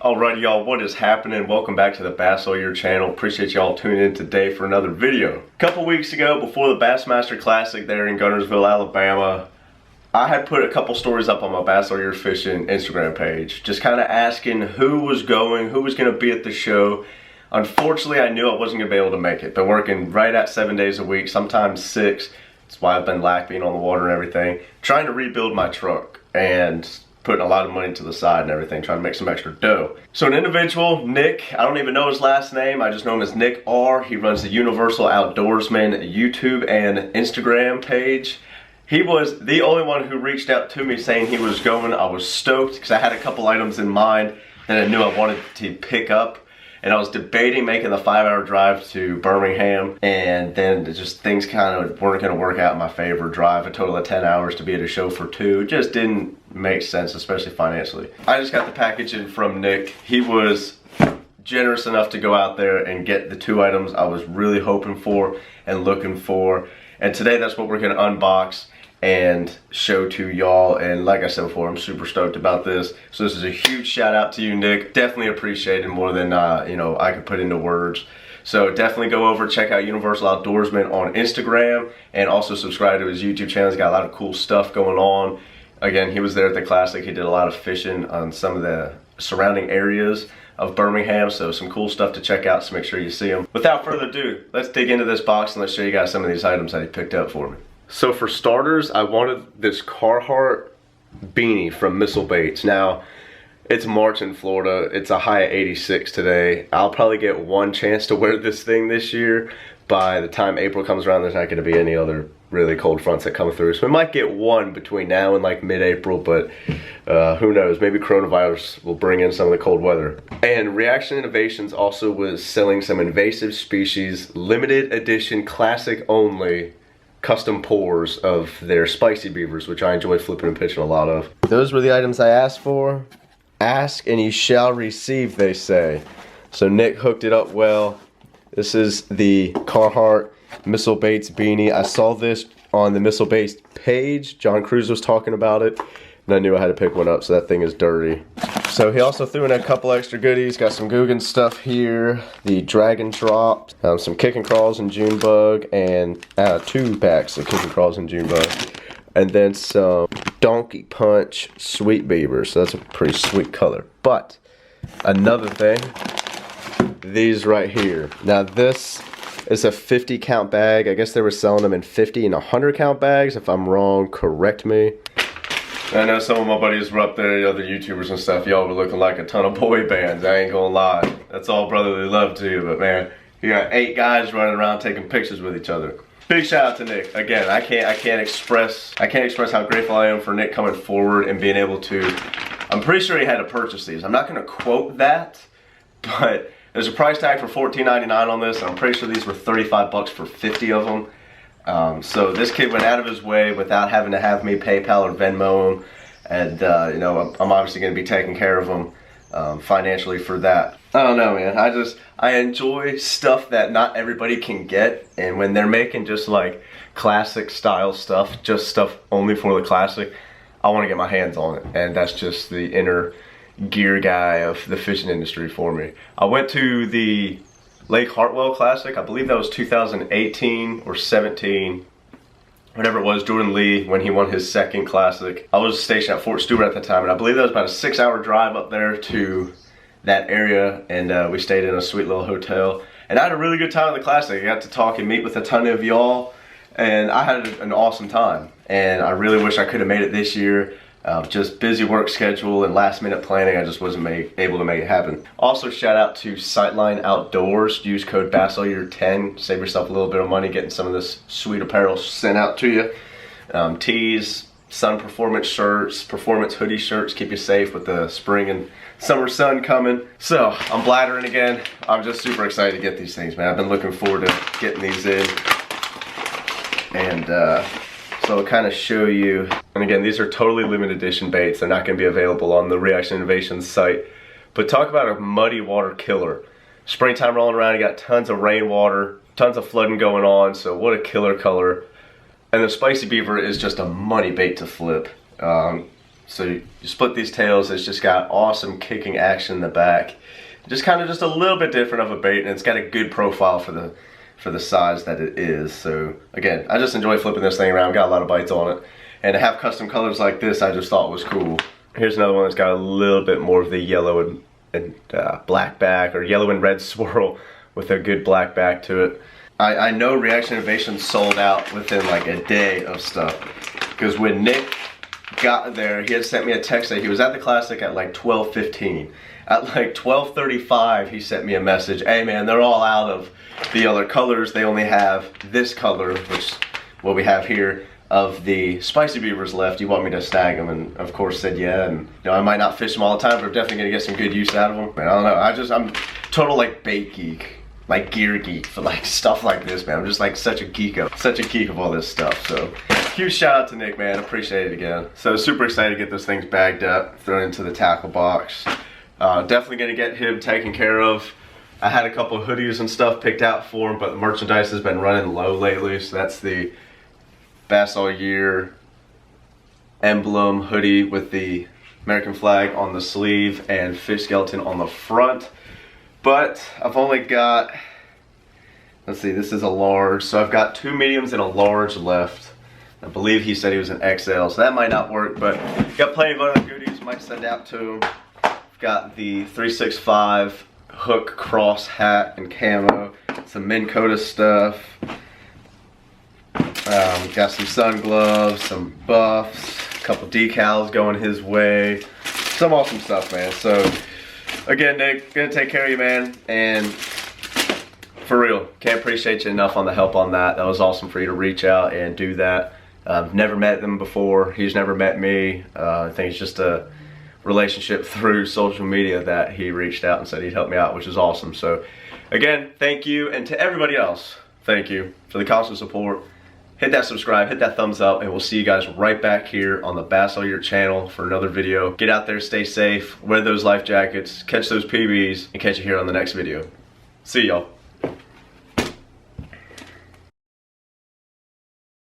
Alrighty y'all, what is happening? Welcome back to the Bass All Year channel. Appreciate y'all tuning in today for another video. A couple weeks ago, before the Bassmaster Classic there in Guntersville, Alabama, I had put a couple stories up on my Bass All Year Fishing Instagram page, just kind of asking who was going, who was going to be at the show. Unfortunately, I knew I wasn't going to be able to make it. Been working right at 7 days a week, sometimes 6. That's why I've been lack being on the water and everything. Trying to rebuild my truck and putting a lot of money to the side and everything, trying to make some extra dough. So an individual, Nick, I don't even know his last name, I just know him as Nick R. He runs the Universal Outdoorsman YouTube and Instagram page. He was the only one who reached out to me saying he was going. I was stoked because I had a couple items in mind that I knew I wanted to pick up. And I was debating making the 5-hour drive to Birmingham, and then just things kind of weren't going to work out in my favor. Drive a total of 10 hours to be at a show for 2. It just didn't make sense, especially financially. I just got the package in from Nick. He was generous enough to go out there and get the 2 items I was really hoping for and looking for. And today that's what we're going to unbox and show to y'all. And like I said before, I'm super stoked about this. So this is a huge shout out to you, Nick. Definitely appreciate it more than you know, I could put into words. So definitely go over, check out Universal Outdoorsman on Instagram, and also subscribe to his YouTube channel. He's got a lot of cool stuff going on. Again, he was there at the Classic. He did a lot of fishing on some of the surrounding areas of Birmingham, so some cool stuff to check out, so make sure you see him. Without further ado, let's dig into this box and let's show you guys some of these items that he picked up for me. So for starters, I wanted this Carhartt beanie from Missile Baits. Now, it's March in Florida. It's a high of 86 today. I'll probably get one chance to wear this thing this year. By the time April comes around, there's not going to be any other really cold fronts that come through. So we might get one between now and like mid-April, but who knows? Maybe coronavirus will bring in some of the cold weather. And Reaction Innovations also was selling some invasive species, limited edition, classic only, custom pours of their spicy beavers, which I enjoy flipping and pitching a lot of. Those were the items I asked for. Ask and you shall receive, they say. So Nick hooked it up well. This is the Carhartt Missile Baits beanie. I saw this on the Missile Baits page. John Cruz was talking about it, and I knew I had to pick one up, so that thing is dirty. So he also threw in a couple extra goodies. Got some Guggen stuff here, the Dragon Drop, some Kick and Crawls and June Bug, and 2 packs of Kick and Crawls and June Bug. And then some Donkey Punch Sweet Beaver, so that's a pretty sweet color. But another thing, these right here. Now this is a 50 count bag. I guess they were selling them in 50 and 100 count bags. If I'm wrong, correct me. I know some of my buddies were up there, the other YouTubers and stuff, y'all were looking like a ton of boy bands, I ain't gonna lie. That's all brotherly love to you, but man, you got 8 guys running around taking pictures with each other. Big shout out to Nick. Again, I can't express how grateful I am for Nick coming forward and being able to, I'm pretty sure he had to purchase these. I'm not gonna quote that, but there's a price tag for $14.99 on this, and I'm pretty sure these were 35 bucks for 50 of them. So this kid went out of his way without having to have me PayPal or Venmo him, and you know, I'm obviously going to be taking care of him financially for that. I don't know, man. I enjoy stuff that not everybody can get, and when they're making just like classic style stuff, just stuff only for the classic, I want to get my hands on it, and that's just the inner gear guy of the fishing industry for me. I went to the Lake Hartwell Classic. I believe that was 2018 or 17, whatever it was, Jordan Lee, when he won his 2nd Classic. I was stationed at Fort Stewart at the time, and I believe that was about a 6-hour drive up there to that area, and we stayed in a sweet little hotel. And I had a really good time at the Classic. I got to talk and meet with a ton of y'all, and I had an awesome time. And I really wish I could have made it this year. Just busy work schedule and last minute planning, I just wasn't able to make it happen. Also shout out to Sightline Outdoors. Use code BASSALLYEAR10. Save yourself a little bit of money getting some of this sweet apparel sent out to you. Tees, sun performance shirts, performance hoodie shirts. Keep you safe with the spring and summer sun coming. So I'm blathering again. I'm just super excited to get these things, man. I've been looking forward to getting these in. And so I'll kind of show you. And again, these are totally limited edition baits. They're not going to be available on the Reaction Innovations site. But talk about a muddy water killer. Springtime rolling around, you got tons of rainwater, tons of flooding going on, so what a killer color. And the spicy beaver is just a money bait to flip. So you split these tails, it's just got awesome kicking action in the back. Just kind of just a little bit different of a bait, and it's got a good profile for the size that it is. So again, I just enjoy flipping this thing around. Got a lot of bites on it. And to have custom colors like this, I just thought was cool. Here's another one that's got a little bit more of the yellow and black back, or yellow and red swirl with a good black back to it. I know Reaction Innovation sold out within like a day of stuff, because when Nick got there, he had sent me a text that he was at the Classic at like 12:15. At like 12:35, he sent me a message, hey man, they're all out of the other colors. They only have this color, which what we have here, of the spicy beavers left. You want me to snag them? And of course said yeah. And you know, I might not fish them all the time, but I'm definitely gonna get some good use out of them. Man, I don't know, I'm total like bait geek, like gear geek for like stuff like this, man. I'm just like such a geek of all this stuff. So huge shout out to Nick, man. Appreciate it again. So super excited to get those things bagged up, thrown into the tackle box. Definitely gonna get him taken care of. I had a couple of hoodies and stuff picked out for him, but the merchandise has been running low lately. So that's the Bass All Year emblem hoodie with the American flag on the sleeve and fish skeleton on the front. But I've only got, let's see, this is a large, so I've got 2 mediums and a large left. I believe he said he was an XL, so that might not work, but got plenty of other goodies, might send out to him. Got the 365 hook cross hat and camo, some Minn Kota stuff. Got some sun gloves, some buffs, a couple decals going his way. Some awesome stuff, man. So again, Nick, gonna take care of you, man. And for real, can't appreciate you enough on the help on that. That was awesome for you to reach out and do that. I've never met them before. He's never met me. I think it's just a relationship through social media that he reached out and said he'd help me out, which is awesome. So again, thank you. And to everybody else, thank you for the constant support. Hit that subscribe, hit that thumbs up, and we'll see you guys right back here on the Bass All Year channel for another video. Get out there, stay safe, wear those life jackets, catch those PBs, and catch you here on the next video. See y'all.